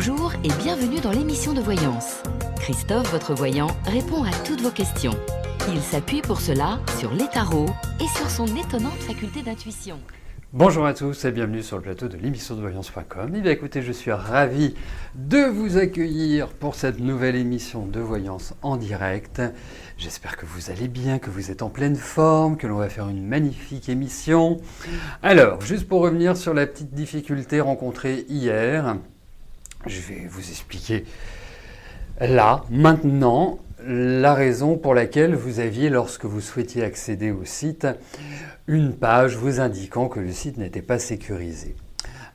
Bonjour et bienvenue dans l'émission de voyance. Christophe, votre voyant, répond à toutes vos questions. Il s'appuie pour cela sur les tarots et sur son étonnante faculté d'intuition. Bonjour à tous et bienvenue sur le plateau de l'émission de voyance.com. Écoutez, je suis ravi de vous accueillir pour cette nouvelle émission de voyance en direct. J'espère que vous allez bien, que vous êtes en pleine forme, que l'on va faire une magnifique émission. Alors, juste pour revenir sur la petite difficulté rencontrée hier, je vais vous expliquer là, maintenant, la raison pour laquelle vous aviez, lorsque vous souhaitiez accéder au site, une page vous indiquant que le site n'était pas sécurisé.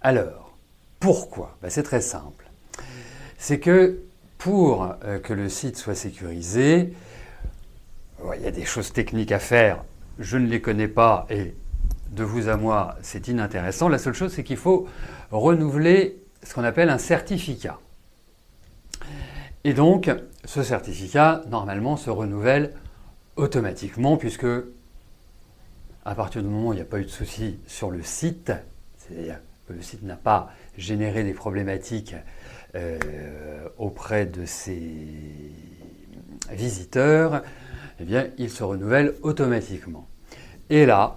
Alors, pourquoi ? C'est très simple. C'est que pour que le site soit sécurisé, il y a des choses techniques à faire, je ne les connais pas et de vous à moi, c'est inintéressant. La seule chose, c'est qu'il faut renouveler ce qu'on appelle un certificat. Et donc, ce certificat, normalement, se renouvelle automatiquement puisque à partir du moment où il n'y a pas eu de souci sur le site, c'est-à-dire que le site n'a pas généré des problématiques auprès de ses visiteurs, eh bien, il se renouvelle automatiquement. Et là,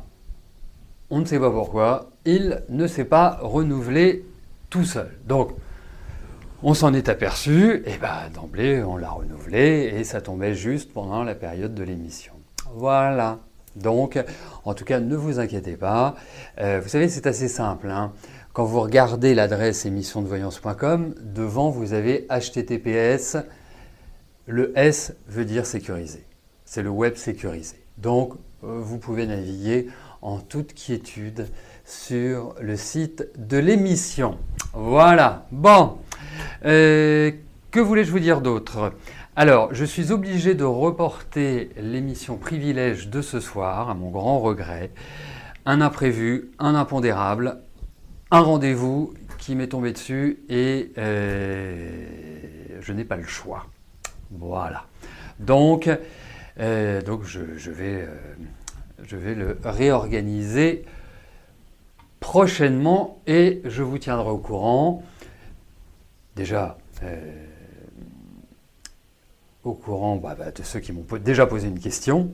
on ne sait pas pourquoi, il ne s'est pas renouvelé tout seul. Donc, on s'en est aperçu, et d'emblée, on l'a renouvelé, et ça tombait juste pendant la période de l'émission. Voilà. Donc, en tout cas, ne vous inquiétez pas. Vous savez, c'est assez simple. Quand vous regardez l'adresse émissiondevoyance.com, devant, vous avez HTTPS. Le S veut dire sécurisé. C'est le web sécurisé. Donc, vous pouvez naviguer en toute quiétude sur le site de l'émission. Voilà. Bon. Que voulais-je vous dire d'autre ? Alors, je suis obligé de reporter l'émission Privilège de ce soir, à mon grand regret. Un imprévu, un impondérable, un rendez-vous qui m'est tombé dessus et je n'ai pas le choix. Voilà. Donc je vais le réorganiser prochainement et je vous tiendrai au courant. Déjà, au courant de ceux qui m'ont déjà posé une question,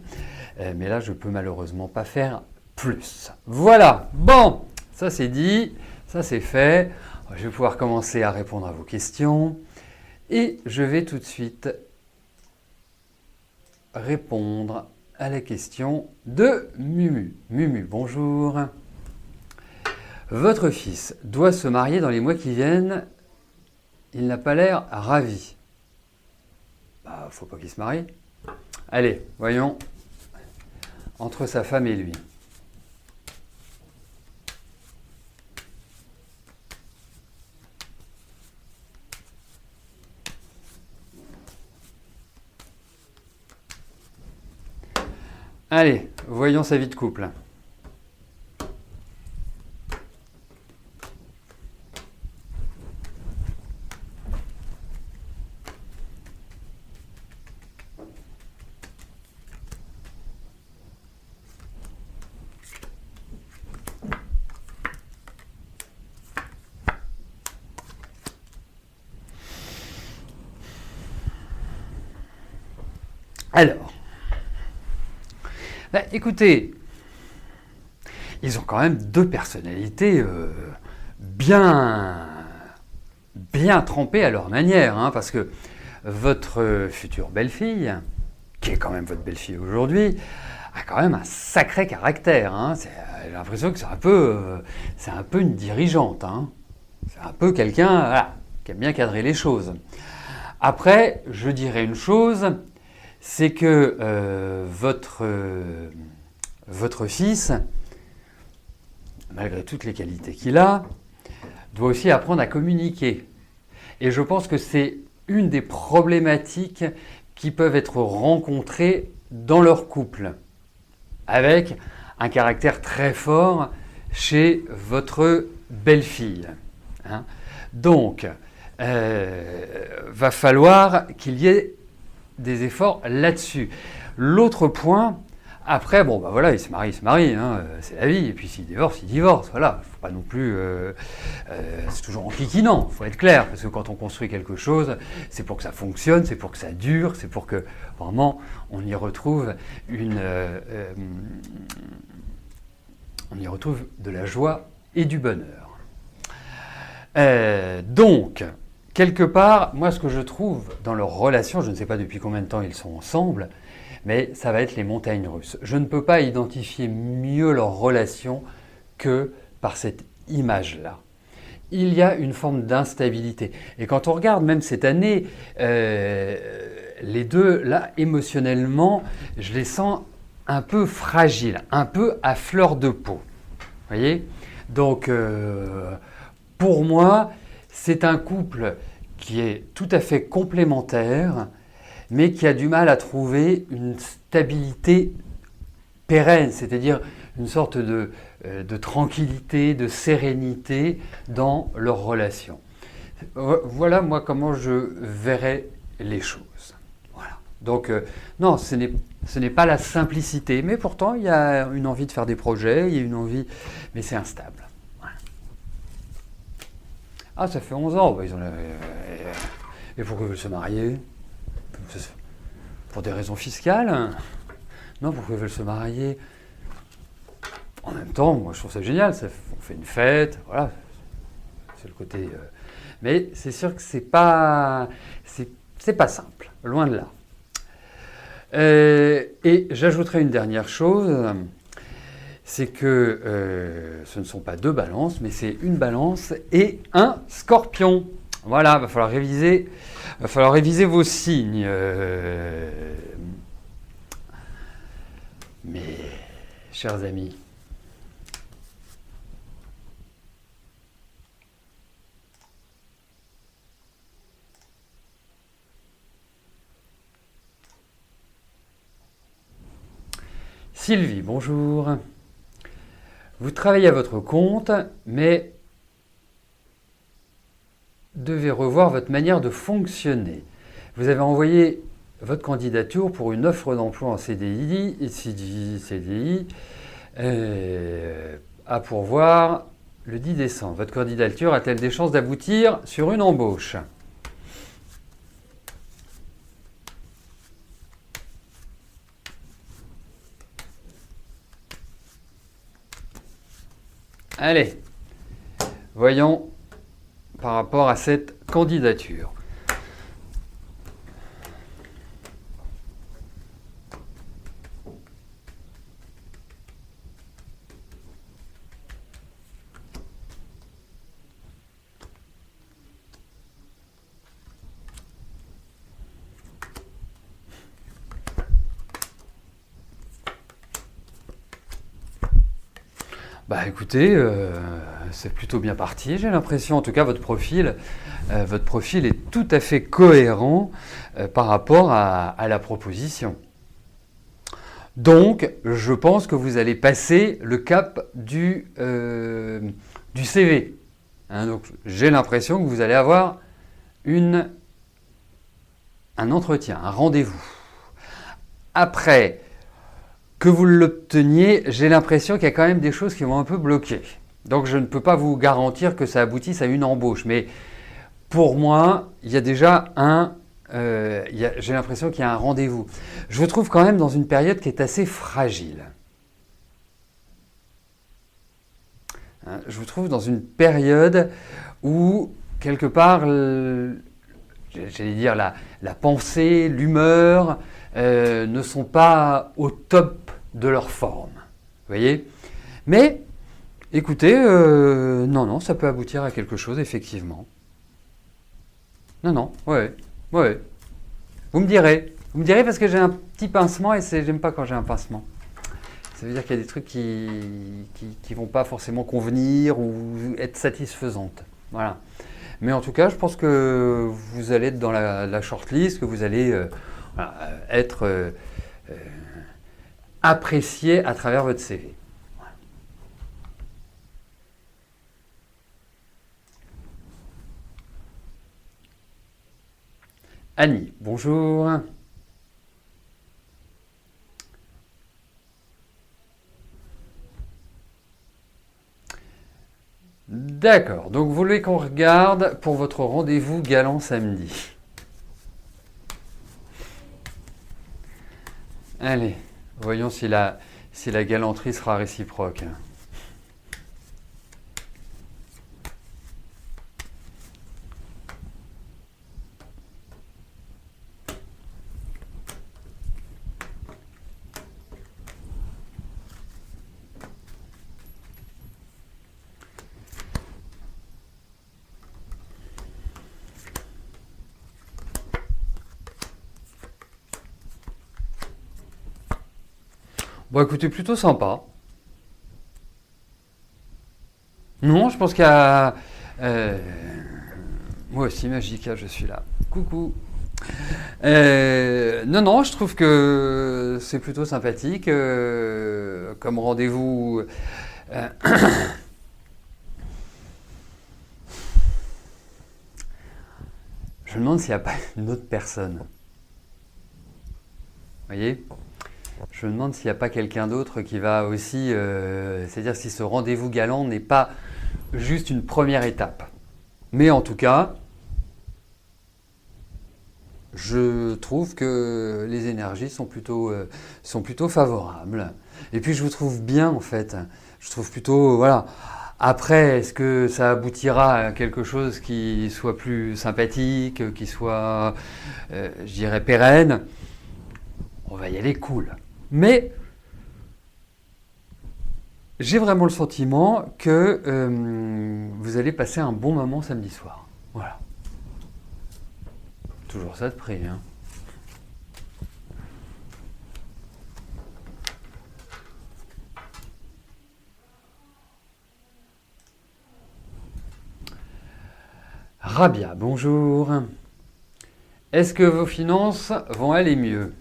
mais là je ne peux malheureusement pas faire plus. Voilà, bon, ça c'est dit, ça c'est fait, je vais pouvoir commencer à répondre à vos questions et je vais tout de suite répondre à la question de Mumu. Mumu, bonjour. Votre fils doit se marier dans les mois qui viennent, il n'a pas l'air ravi. Faut pas qu'il se marie. Allez, voyons. Entre sa femme et lui. Allez, voyons sa vie de couple. Alors, écoutez, ils ont quand même deux personnalités bien trempées à leur manière, parce que votre future belle-fille, qui est quand même votre belle-fille aujourd'hui, a quand même un sacré caractère. J'ai l'impression que c'est un peu une dirigeante. C'est un peu quelqu'un qui aime bien cadrer les choses. Après, je dirais une chose, c'est que votre fils, malgré toutes les qualités qu'il a, doit aussi apprendre à communiquer. Et je pense que c'est une des problématiques qui peuvent être rencontrées dans leur couple, avec un caractère très fort chez votre belle-fille. Donc, va falloir qu'il y ait des efforts là-dessus. L'autre point, Après, bon, bah voilà, il se marie, hein, c'est la vie. Et puis s'il divorce, voilà. Faut pas non plus. C'est toujours enquiquinant, faut être clair. Parce que quand on construit quelque chose, c'est pour que ça fonctionne, c'est pour que ça dure, c'est pour que vraiment on y retrouve on y retrouve de la joie et du bonheur. Donc, quelque part, moi, ce que je trouve dans leur relation, je ne sais pas depuis combien de temps ils sont ensemble, mais ça va être les montagnes russes. Je ne peux pas identifier mieux leur relation que par cette image-là. Il y a une forme d'instabilité. Et quand on regarde même cette année, les deux, là, émotionnellement, je les sens un peu fragiles, un peu à fleur de peau. Vous voyez ? Donc, pour moi, c'est un couple qui est tout à fait complémentaire, mais qui a du mal à trouver une stabilité pérenne, c'est-à-dire une sorte de tranquillité, de sérénité dans leur relation. Voilà moi comment je verrais les choses. Voilà. Donc non, ce n'est pas la simplicité, mais pourtant il y a une envie de faire des projets, il y a une envie, mais c'est instable. Voilà. Ah, ça fait 11 ans, bah, et pourquoi ils veulent se marier ? Pour des raisons fiscales ? Non, pourquoi ils veulent se marier ? En même temps, moi je trouve ça génial, on fait une fête, voilà, c'est le côté... mais c'est sûr que c'est pas simple, loin de là. Et j'ajouterai une dernière chose, c'est que ce ne sont pas deux balances, mais c'est une balance et un scorpion. Voilà, il va falloir réviser vos signes. Mais, chers amis, Sylvie, bonjour. Vous travaillez à votre compte, mais devez revoir votre manière de fonctionner. Vous avez envoyé votre candidature pour une offre d'emploi en CDI, à pourvoir le 10 décembre. Votre candidature a-t-elle des chances d'aboutir sur une embauche ? Allez, voyons par rapport à cette candidature. Bah écoutez, c'est plutôt bien parti, j'ai l'impression. En tout cas, votre profil est tout à fait cohérent par rapport à la proposition. Donc, je pense que vous allez passer le cap du CV. Hein, donc, j'ai l'impression que vous allez avoir un entretien, un rendez-vous. Après, que vous l'obteniez, j'ai l'impression qu'il y a quand même des choses qui vont un peu bloquer. Donc je ne peux pas vous garantir que ça aboutisse à une embauche. Mais pour moi, il y a déjà j'ai l'impression qu'il y a un rendez-vous. Je vous trouve quand même dans une période qui est assez fragile. Je vous trouve dans une période où, quelque part, j'allais dire la pensée, l'humeur ne sont pas au top de leur forme. Vous voyez ? Mais, écoutez, non, ça peut aboutir à quelque chose, effectivement. Non, ouais. Vous me direz parce que j'ai un petit pincement et j'aime pas quand j'ai un pincement. Ça veut dire qu'il y a des trucs qui vont pas forcément convenir ou être satisfaisantes. Voilà. Mais en tout cas, je pense que vous allez être dans la shortlist, que vous allez être apprécié à travers votre CV. Voilà. Annie, bonjour. D'accord, donc vous voulez qu'on regarde pour votre rendez-vous galant samedi. Allez, voyons si la galanterie sera réciproque. Bon, écoutez, plutôt sympa. Non, je pense qu'il y a... moi aussi, Magica, je suis là. Coucou. Non, je trouve que c'est plutôt sympathique comme rendez-vous. Je me demande s'il n'y a pas une autre personne. Vous voyez ? Je me demande s'il n'y a pas quelqu'un d'autre qui va aussi... c'est-à-dire si ce rendez-vous galant n'est pas juste une première étape. Mais en tout cas, je trouve que les énergies sont plutôt favorables. Et puis je vous trouve bien en fait. Je trouve plutôt... Voilà. Après, est-ce que ça aboutira à quelque chose qui soit plus sympathique, qui soit, je dirais, pérenne? On va y aller cool. Mais j'ai vraiment le sentiment que vous allez passer un bon moment samedi soir. Voilà. Toujours ça de prix, hein. Rabia, bonjour. Est-ce que vos finances vont aller mieux?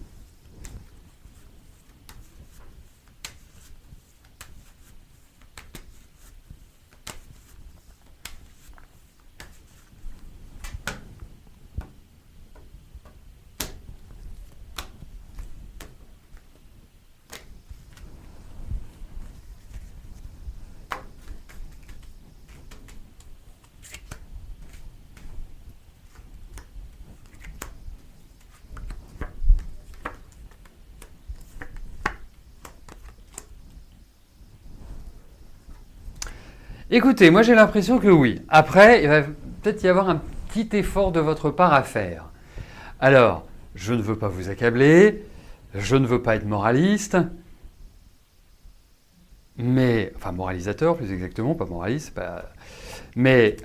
Écoutez, moi j'ai l'impression que oui. Après, il va peut-être y avoir un petit effort de votre part à faire. Alors, je ne veux pas vous accabler, je ne veux pas être moraliste, mais, enfin moralisateur plus exactement, pas moraliste, mais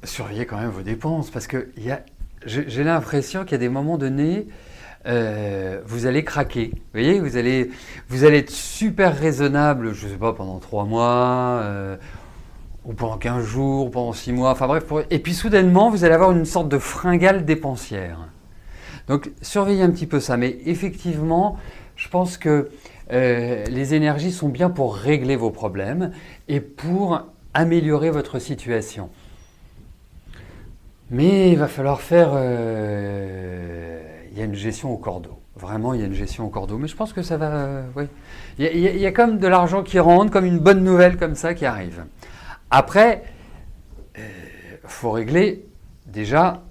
surveillez quand même vos dépenses, parce que j'ai l'impression qu'il y a des moments donnés, vous allez craquer. Vous voyez, vous allez être super raisonnable, je ne sais pas, pendant 3 mois, ou pendant 15 jours, ou pendant 6 mois, enfin bref. Et puis soudainement, vous allez avoir une sorte de fringale dépensière. Donc surveillez un petit peu ça. Mais effectivement, je pense que les énergies sont bien pour régler vos problèmes et pour améliorer votre situation. Mais il va falloir faire... il y a une gestion au cordeau. Vraiment, il y a une gestion au cordeau. Mais je pense que ça va... oui. Il y a comme de l'argent qui rentre, comme une bonne nouvelle comme ça qui arrive. Après, faut régler déjà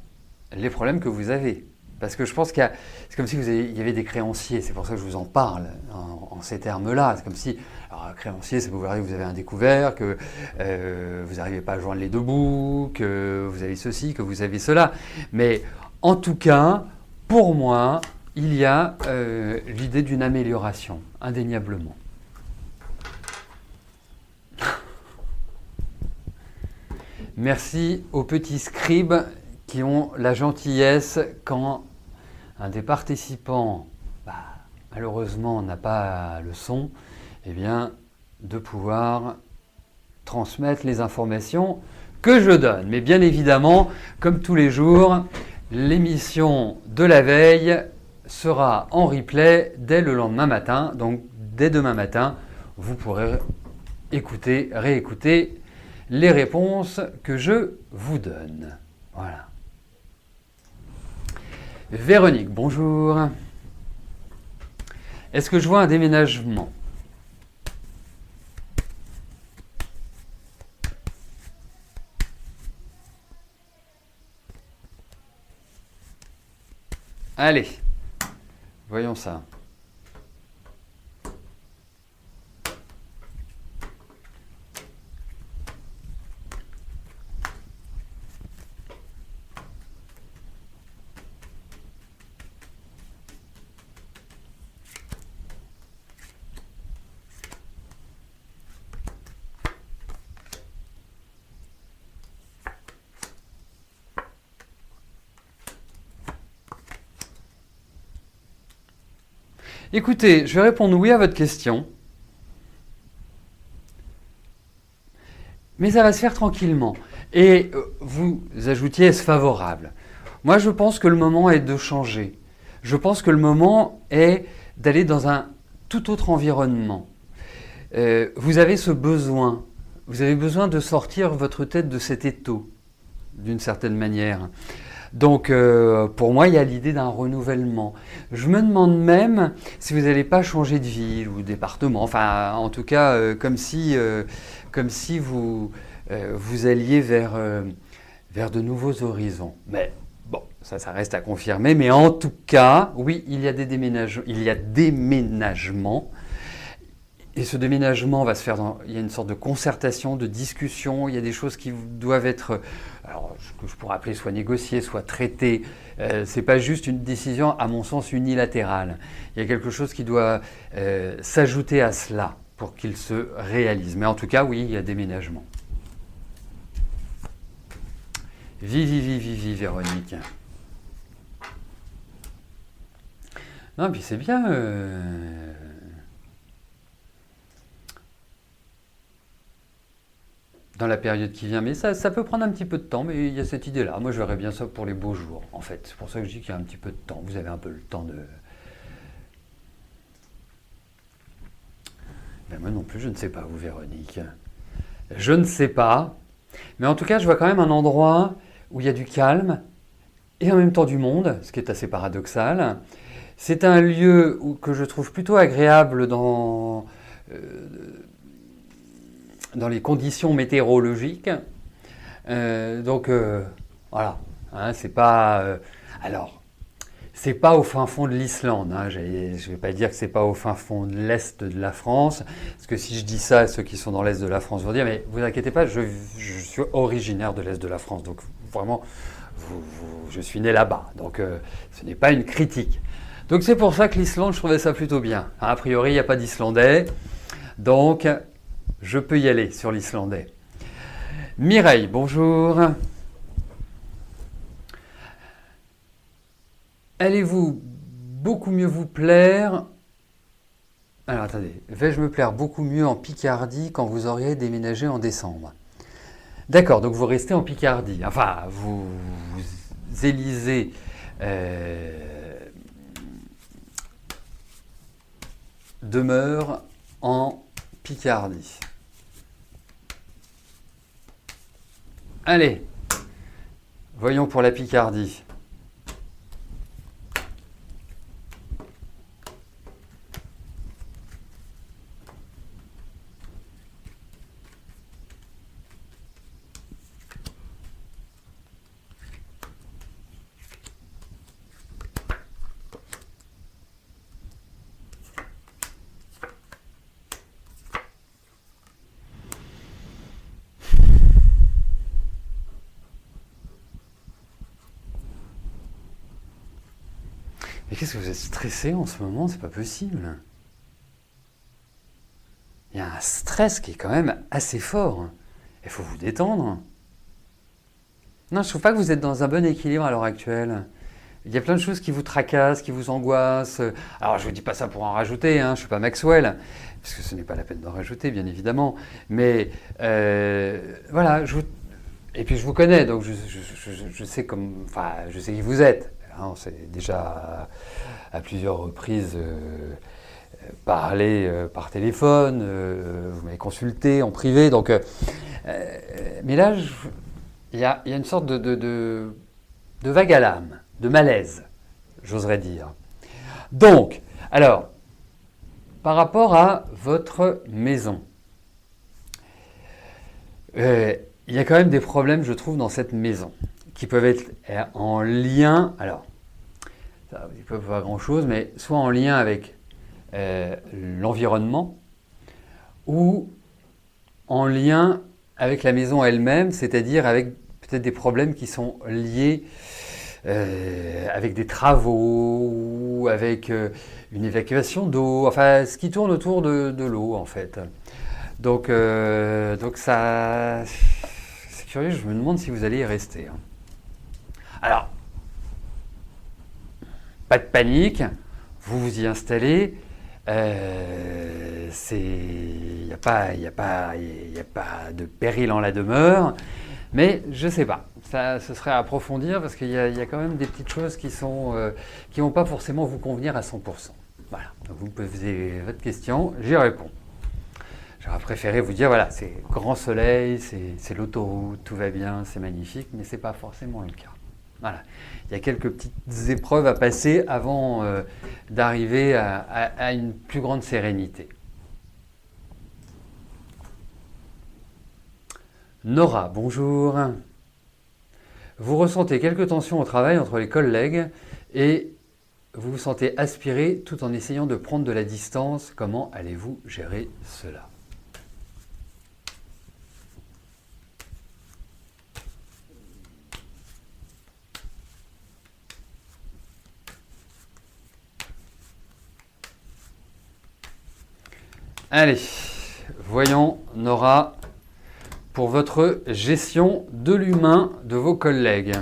les problèmes que vous avez. Parce que je pense c'est comme si il y avait des créanciers. C'est pour ça que je vous en parle en ces termes-là. C'est comme si... Alors, créancier, c'est que vous avez un découvert, que vous n'arrivez pas à joindre les deux bouts, que vous avez ceci, que vous avez cela. Mais en tout cas... Pour moi, il y a l'idée d'une amélioration, indéniablement. Merci aux petits scribes qui ont la gentillesse, quand un des participants, malheureusement, n'a pas le son, eh bien, de pouvoir transmettre les informations que je donne. Mais bien évidemment, comme tous les jours, l'émission de la veille sera en replay dès le lendemain matin. Donc, dès demain matin, vous pourrez réécouter les réponses que je vous donne. Voilà. Véronique, bonjour. Est-ce que je vois un déménagement? Allez, voyons ça. Écoutez, je vais répondre oui à votre question, mais ça va se faire tranquillement. Et vous ajoutiez est-ce favorable? Moi, je pense que le moment est de changer. Je pense que le moment est d'aller dans un tout autre environnement. Vous avez ce besoin. Vous avez besoin de sortir votre tête de cet étau, d'une certaine manière. Donc, pour moi, il y a l'idée d'un renouvellement. Je me demande même si vous n'allez pas changer de ville ou de département. Enfin, en tout cas, comme si vous alliez vers de nouveaux horizons. Mais bon, ça reste à confirmer. Mais en tout cas, oui, il y a déménagements. Et ce déménagement va se faire il y a une sorte de concertation, de discussion, il y a des choses qui doivent être, alors, que je pourrais appeler soit négociées, soit traitées. C'est pas juste une décision, à mon sens, unilatérale. Il y a quelque chose qui doit s'ajouter à cela pour qu'il se réalise. Mais en tout cas, oui, il y a déménagement. Vivi, Véronique. Non, puis c'est bien... dans la période qui vient, mais ça peut prendre un petit peu de temps, mais il y a cette idée-là. Moi, je verrais bien ça pour les beaux jours, en fait. C'est pour ça que je dis qu'il y a un petit peu de temps. Vous avez un peu le temps de... Ben moi non plus, je ne sais pas, vous, Véronique. Je ne sais pas, mais en tout cas, je vois quand même un endroit où il y a du calme et en même temps du monde, ce qui est assez paradoxal. C'est un lieu que je trouve plutôt agréable dans les conditions météorologiques. Donc voilà, hein, c'est pas... alors, c'est pas au fin fond de l'Islande. Hein, je vais pas dire que c'est pas au fin fond de l'Est de la France, parce que si je dis ça, ceux qui sont dans l'Est de la France vont dire, mais vous inquiétez pas, je suis originaire de l'Est de la France, donc vraiment, je suis né là-bas. Donc ce n'est pas une critique. Donc c'est pour ça que l'Islande, je trouvais ça plutôt bien. A priori, il n'y a pas d'Islandais, donc... je peux y aller sur l'islandais. Mireille, bonjour. Allez-vous beaucoup mieux vous plaire... Alors attendez, vais-je me plaire beaucoup mieux en Picardie quand vous auriez déménagé en décembre? D'accord, donc vous restez en Picardie. Enfin, vous élisez... demeure en Picardie. Allez, voyons pour la Picardie. Mais qu'est-ce que vous êtes stressé en ce moment? C'est pas possible. Il y a un stress qui est quand même assez fort. Il faut vous détendre. Non, je trouve pas que vous êtes dans un bon équilibre à l'heure actuelle. Il y a plein de choses qui vous tracassent, qui vous angoissent. Alors, je ne vous dis pas ça pour en rajouter, hein, je ne suis pas Maxwell, parce que ce n'est pas la peine d'en rajouter, bien évidemment. Mais voilà, et puis je vous connais, donc je sais je sais qui vous êtes. Hein, on s'est déjà à plusieurs reprises parlé par téléphone, vous m'avez consulté en privé, donc... mais là, il y a une sorte de vague à l'âme, de malaise, j'oserais dire. Donc, alors, par rapport à votre maison, il y a quand même des problèmes, je trouve, dans cette maison, qui peuvent être en lien... Alors, ça, ils peuvent pas grand-chose, mais soit en lien avec l'environnement ou en lien avec la maison elle-même, c'est-à-dire avec peut-être des problèmes qui sont liés avec des travaux ou avec une évacuation d'eau, enfin ce qui tourne autour de l'eau en fait. Donc ça, c'est curieux, je me demande si vous allez y rester. Alors, pas de panique, vous vous y installez. Il n'y a pas de péril en la demeure, mais je ne sais pas. Ça, ce serait à approfondir parce qu'il y a quand même des petites choses qui vont pas forcément vous convenir à 100%. Voilà, donc vous posez votre question, j'y réponds. J'aurais préféré vous dire, voilà, c'est grand soleil, c'est l'autoroute, tout va bien, c'est magnifique, mais ce n'est pas forcément le cas. Voilà. Il y a quelques petites épreuves à passer avant d'arriver à une plus grande sérénité. Nora, bonjour. Vous ressentez quelques tensions au travail entre les collègues et vous vous sentez aspiré tout en essayant de prendre de la distance. Comment allez-vous gérer cela ? Allez, voyons Nora pour votre gestion de l'humain de vos collègues.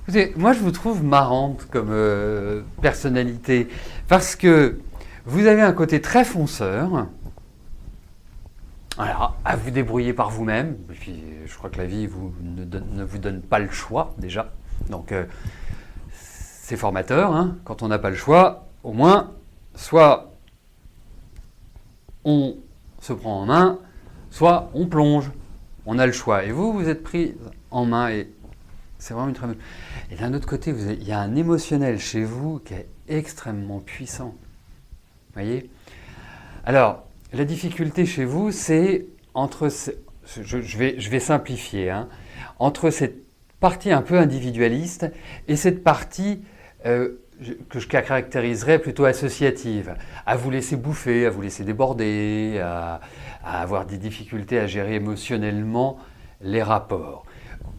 Écoutez, moi je vous trouve marrante comme personnalité parce que vous avez un côté très fonceur, voilà, à vous débrouiller par vous-même, et puis je crois que la vie ne vous donne pas le choix déjà, donc c'est formateur, hein. Quand on n'a pas le choix, au moins, soit on se prend en main, soit on plonge, on a le choix, et vous êtes pris en main et c'est vraiment une très bonne. Et d'un autre côté, il y a un émotionnel chez vous qui est extrêmement puissant. Vous voyez ? Alors, la difficulté chez vous, c'est entre... Je vais simplifier. Hein, entre cette partie un peu individualiste et cette partie que je caractériserais plutôt associative. À vous laisser bouffer, à vous laisser déborder, à avoir des difficultés à gérer émotionnellement les rapports.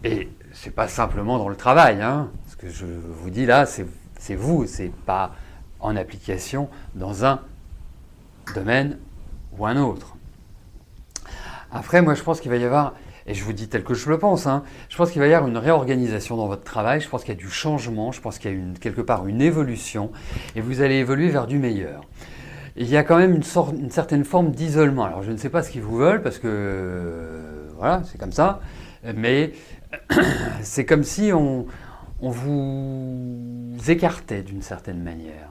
Et c'est pas simplement dans le travail, hein. Ce que je vous dis là, c'est vous, c'est pas en application dans un domaine ou un autre. Après, moi je pense qu'il va y avoir, et je vous dis tel que je le pense, hein, je pense qu'il va y avoir une réorganisation dans votre travail, je pense qu'il y a du changement, je pense qu'il y a quelque part une évolution, et vous allez évoluer vers du meilleur. Et il y a quand même une certaine forme d'isolement. Alors je ne sais pas ce qu'ils vous veulent, parce que voilà, c'est comme ça, mais c'est comme si on vous écartait d'une certaine manière.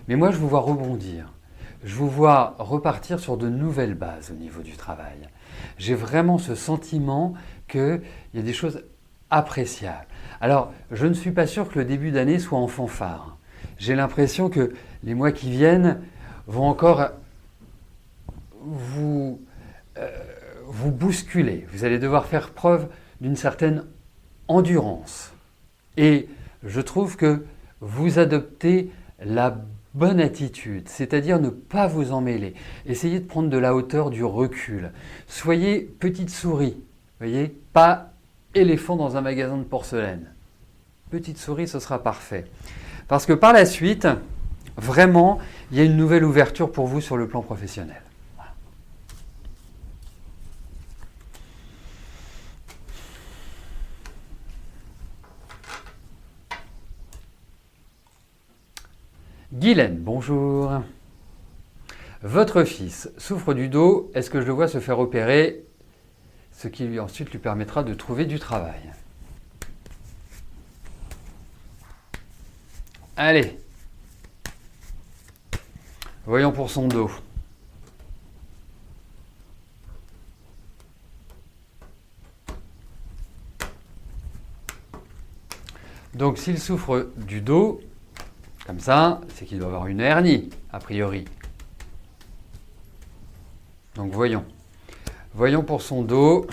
Mais moi, je vous vois rebondir. Je vous vois repartir sur de nouvelles bases au niveau du travail. J'ai vraiment ce sentiment qu'il y a des choses appréciables. Alors, je ne suis pas sûr que le début d'année soit en fanfare. J'ai l'impression que les mois qui viennent vont encore vous bousculer. Vous allez devoir faire preuve d'une certaine endurance. Et je trouve que vous adoptez la bonne attitude, c'est-à-dire ne pas vous emmêler. Essayez de prendre de la hauteur, du recul. Soyez petite souris, voyez, pas éléphant dans un magasin de porcelaine. Petite souris, ce sera parfait. Parce que par la suite, vraiment, il y a une nouvelle ouverture pour vous sur le plan professionnel. Guylaine, bonjour. Votre fils souffre du dos, est-ce que je le vois se faire opérer, ce qui ensuite lui permettra de trouver du travail? Allez, voyons pour son dos. Donc s'il souffre du dos, comme ça, c'est qu'il doit avoir une hernie, a priori. Donc voyons. Voyons pour son dos.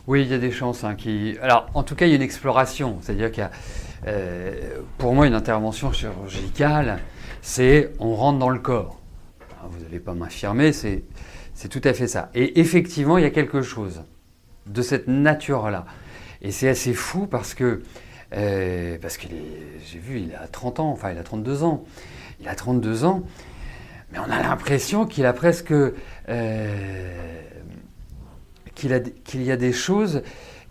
Oui, il y a des chances qui... Alors, en tout cas, il y a une exploration. C'est-à-dire qu'il y a, pour moi, une intervention chirurgicale, c'est on rentre dans le corps. Alors, vous n'allez pas m'affirmer, c'est tout à fait ça. Et effectivement, il y a quelque chose de cette nature-là. Et c'est assez fou parce que j'ai vu, il a 30 ans, enfin, il a 32 ans. Il a 32 ans, mais on a l'impression qu'il a presque... qu'il y a des choses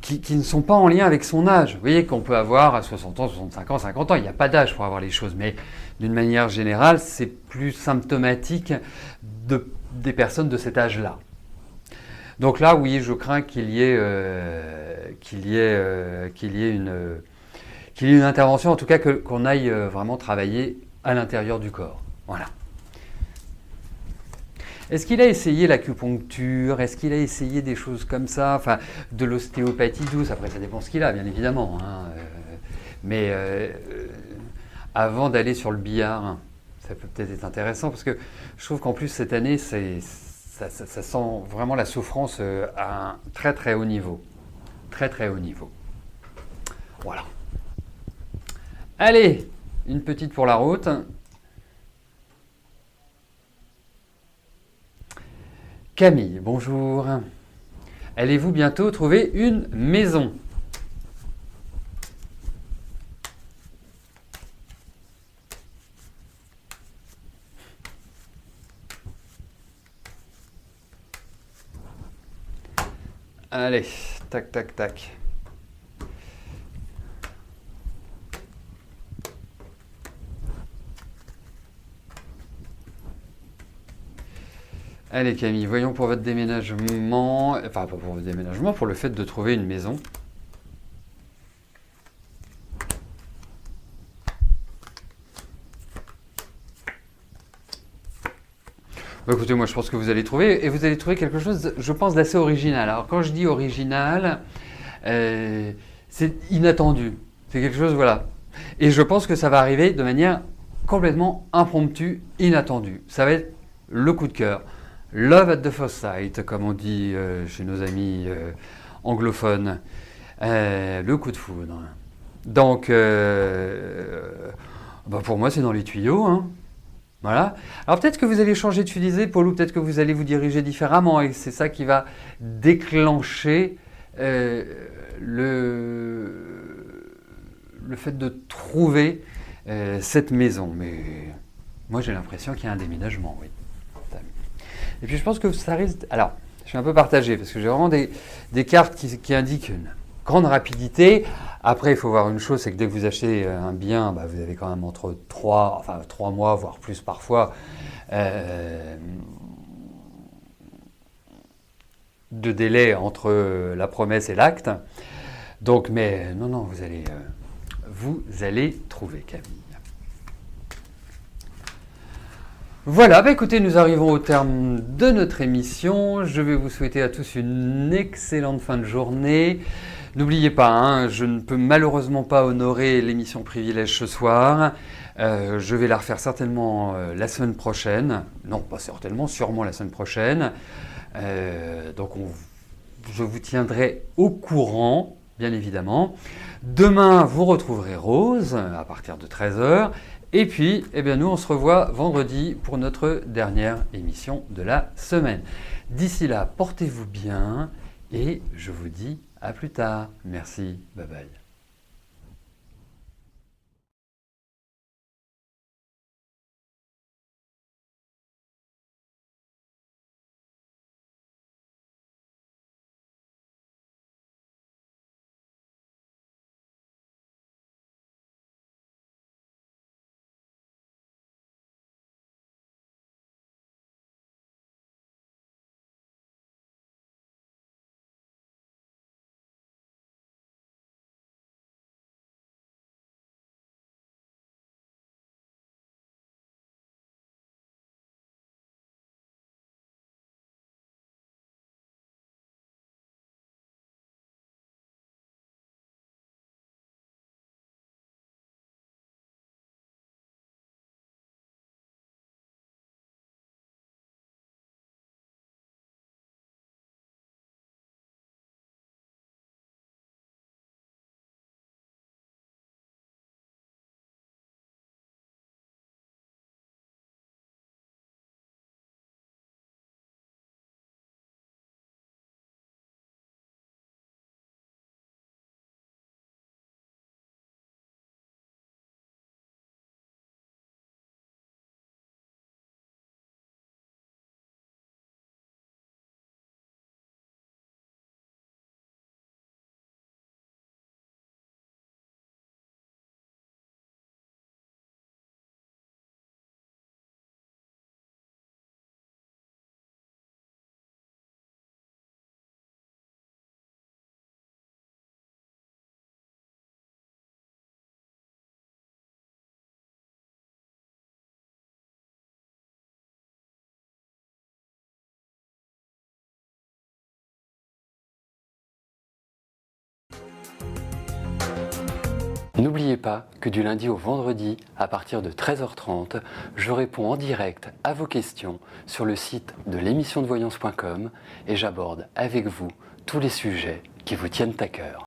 qui ne sont pas en lien avec son âge. Vous voyez qu'on peut avoir à 60 ans, 65 ans, 50 ans, il n'y a pas d'âge pour avoir les choses, mais d'une manière générale, c'est plus symptomatique des personnes de cet âge-là. Donc là, oui, je crains qu'il y ait une intervention, en tout cas qu'on aille vraiment travailler à l'intérieur du corps. Voilà. Est-ce qu'il a essayé l'acupuncture? Est-ce qu'il a essayé des choses comme ça? Enfin, de l'ostéopathie douce? Après, ça dépend ce qu'il a, bien évidemment. Mais avant d'aller sur le billard, ça peut peut-être être intéressant parce que je trouve qu'en plus, cette année, ça sent vraiment la souffrance à un très très haut niveau. Très très haut niveau. Voilà. Allez, une petite pour la route. Camille, bonjour. Allez-vous bientôt trouver une maison? Allez, tac, tac, tac. Allez Camille, voyons pour votre déménagement, enfin pas pour votre déménagement, pour le fait de trouver une maison. Bah, écoutez, moi je pense que vous allez trouver, et vous allez trouver quelque chose, je pense, d'assez original. Alors quand je dis original, c'est inattendu. C'est quelque chose, voilà. Et je pense que ça va arriver de manière complètement impromptue, inattendue. Ça va être le coup de cœur. Love at the first sight, comme on dit chez nos amis anglophones. Le coup de foudre. Donc, bah pour moi, c'est dans les tuyaux. Hein. Voilà. Alors peut-être que vous allez changer de fusil d'épaule ou peut-être que vous allez vous diriger différemment et c'est ça qui va déclencher le fait de trouver cette maison. Mais moi, j'ai l'impression qu'il y a un déménagement, oui. Et puis je pense que ça risque... Alors, je suis un peu partagé parce que j'ai vraiment des cartes qui indiquent une grande rapidité. Après, il faut voir une chose, c'est que dès que vous achetez un bien, bah, vous avez quand même entre 3 mois, voire plus parfois, de délai entre la promesse et l'acte. Donc, mais non, vous allez trouver, Camille. Voilà, bah écoutez, nous arrivons au terme de notre émission. Je vais vous souhaiter à tous une excellente fin de journée. N'oubliez pas, hein, je ne peux malheureusement pas honorer l'émission Privilège ce soir. Je vais la refaire certainement la semaine prochaine. Non, pas certainement, sûrement la semaine prochaine. Donc je vous tiendrai au courant, bien évidemment. Demain, vous retrouverez Rose à partir de 13h. Et puis, eh bien, nous, on se revoit vendredi pour notre dernière émission de la semaine. D'ici là, portez-vous bien et je vous dis à plus tard. Merci, bye bye. N'oubliez pas que du lundi au vendredi, à partir de 13h30, je réponds en direct à vos questions sur le site de l'émissiondevoyance.com et j'aborde avec vous tous les sujets qui vous tiennent à cœur.